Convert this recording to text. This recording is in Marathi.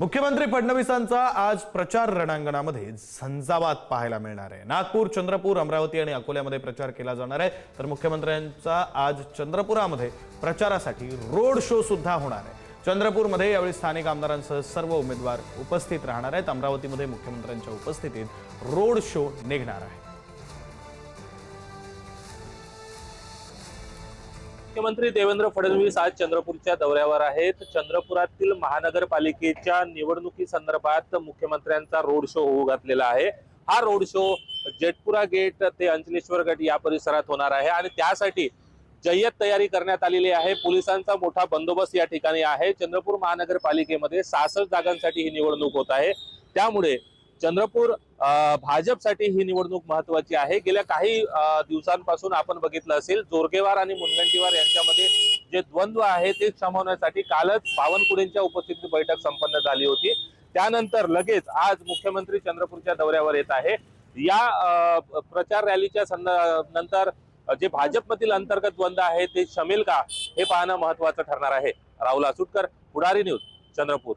मुख्यमंत्री फडणवीसांचा आज प्रचार रणांगणामध्ये झंझावात पाहायला मिळणार आहे। नागपूर, चंद्रपूर, अमरावती आणि अकोल्यामध्ये प्रचार केला जाणार आहे। तर मुख्यमंत्र्यांचा आज चंद्रपुरामध्ये प्रचारासाठी रोड शो सुद्धा होणार आहे। चंद्रपूरमध्ये यावेळी स्थानिक आमदारांसह सर्व उमेदवार उपस्थित राहणार आहेत। अमरावतीमध्ये मुख्यमंत्र्यांच्या उपस्थितीत रोड शो निघणार आहे। मुख्यमंत्री देवेंद्र फडणवीस आज चंद्रपूरच्या दौऱ्यावर आहेत। चंद्रपुरातील महानगरपालिकेच्या निवडणुकीसंदर्भात मुख्यमंत्र्यांचा रोड शो होऊ घातलेला आहे। हा रोड शो जेटपुरा गेट ते अंचलेश्वर गट या परिसरात होणार आहे आणि त्यासाठी जय्यत तयारी करण्यात आलेली आहे। पोलिसांचा मोठा बंदोबस्त या ठिकाणी आहे। चंद्रपूर महानगरपालिकेमध्ये 66 जागांसाठी ही निवडणूक होत आहे। त्यामुळे चंद्रपूर भाजपसाठी ही निवडणूक महत्त्वाची आहे। गेल्या काही दिवसांपासून आपण बघितलं असेल, जोरगेवार आणि मुनगंटीवार यांच्यामध्ये जे द्वंद्व आहे ते शमवण्यासाठी कालच बावनकुळेंच्या उपस्थितीत बैठक संपन्न झाली होती। त्यानंतर लगेच आज मुख्यमंत्री चंद्रपूरच्या दौऱ्यावर येत आहे। या प्रचार रॅलीच्या नंतर जे भाजपमधील अंतर्गत द्वंद्व आहे ते शमेल का हे पाहणं महत्त्वाचं ठरणार आहे। राहुल आसुटकर, पुढारी न्यूज, चंद्रपूर।